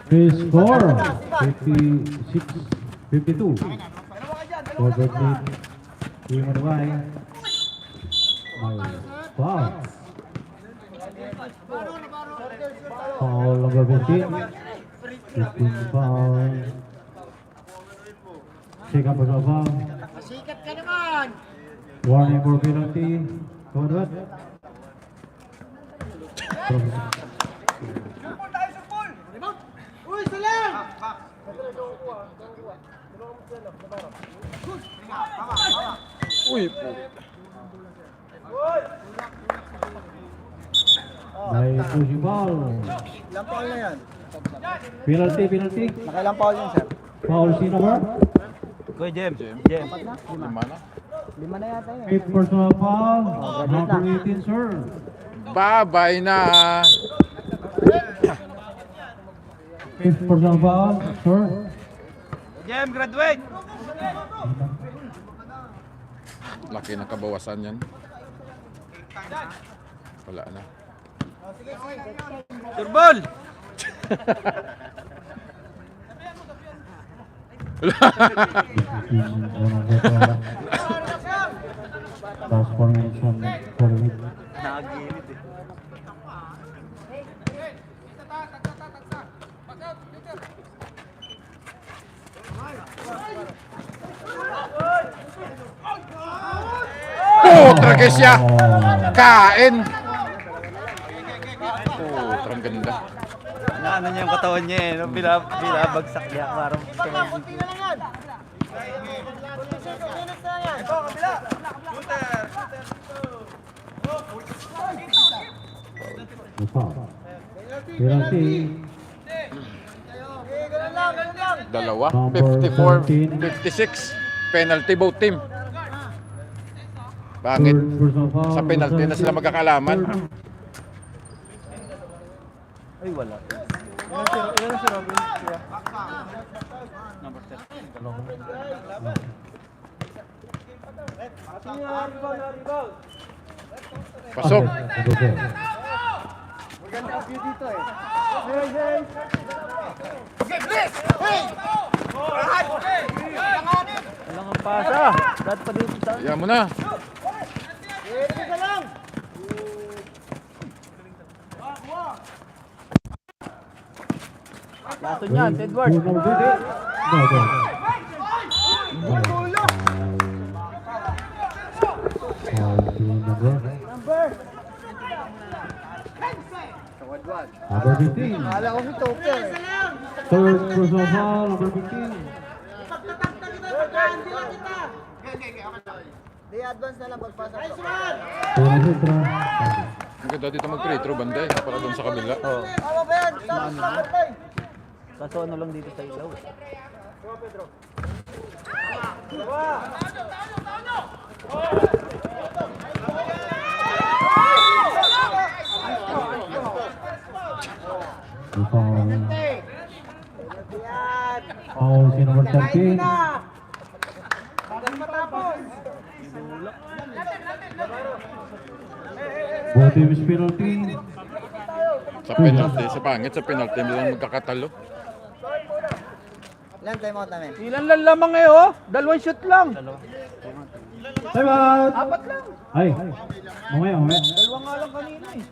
His score, 56-52. Forward lead. Team Manaway. May foul. Foul number 15. 15 foul. Second personal foul. Sikat ka naman! Warning for penalty. Forward. Uy, salang! Uy po. May pushing foul. Ilang foul na yan? Penalty, penalty. Nakailang foul yun, sir? Foul si number. Kuya Jem. Lima na. Lima na yata yun. Fifth personal foul. Number 18, sir. Babay na. Fifth personal foul, sir. Jem, graduate! Laki na kabawasan yan. Wala na. Turbol! Last 4 minutes on 4 minutes. Nakagilid eh. Oh, tragesya! Kain! Oh, trang ganda. Naano niya yung katawan niya eh. Nung bilabagsak niya. Parang Kunti na lang yan! Ito, kabila! The foul. Penalty. Ganun lang, ganun lang! Dalawa. Number 54, 56. Penalty both team. Bakit? Third personal foul. Sa penalty na sila magkakalaman. ay wala. Ilan si Robin? Number 13. Pasok. Maganda ang view dito eh. Walang ang pasa. Dad pa dito sa... Kaya mo na. Isa lang! Laso niyan, Edward. Number 20. No, no. Foul to number. Number 15. Kala ko si Toker eh. Third personal foul, number 15. Di advance na lang pagpasa. Puna Sutra. Ang ganda dito mag-retro banda eh. Para doon sa kabila. Oh. Tama ba yan? Tama ba yan? Kaso ano lang dito sa ilaw. The foul. Yan! Foul si number 13. Bagal matapos! Both teams penalty. Sa penalty. Sa pangit. Sa penalty. Hindi lang magkakatalo. Ilan time out namin? Ilan lang lamang eh oh. Dalawang shoot lang. Time out! Apat lang. Ay, mamaya, mamaya. Dalawa nga lang kanina eh.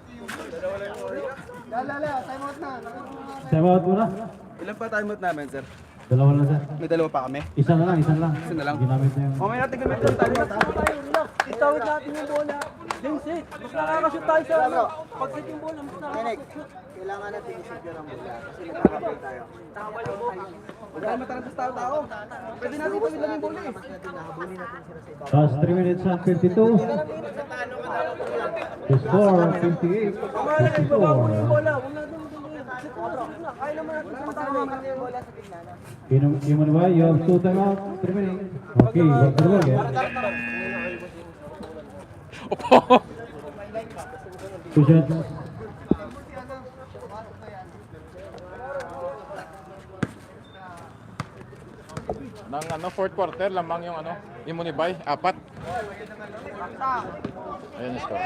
Lala, time out na. Time out muna. Ilan pa time out namin, sir? Dalawa lang, sir. May dalawa pa kami. Isa na lang, isa na lang. Isa na lang. Ginamit na yung... Mamaya natin gamit yung time out. Itawid natin yung bola. Linsit. Mas nakakashoot tayo sa ano. Pag-set yung bola, mas nakakashoot. Kailangan natin i-secure ang bola kasi nagkakapal tayo. Huwag tayo matarantas tao-tao. Pwede natin ito lang yung bola eh. Nahabulin natin sila sa iba. Last 3 minutes and 52. The score, 58. Ibababa mo yung 54. bola. Huwag natin kaya naman natin sumatama. Yung bola sa tingnan. You know what? You have 2 time out, 3 minutes. Okay, back to the ball again. Opo. 2 shots. Nang ano, fourth quarter, lamang yung ano, yung Munibay, 4. Ayan yung score.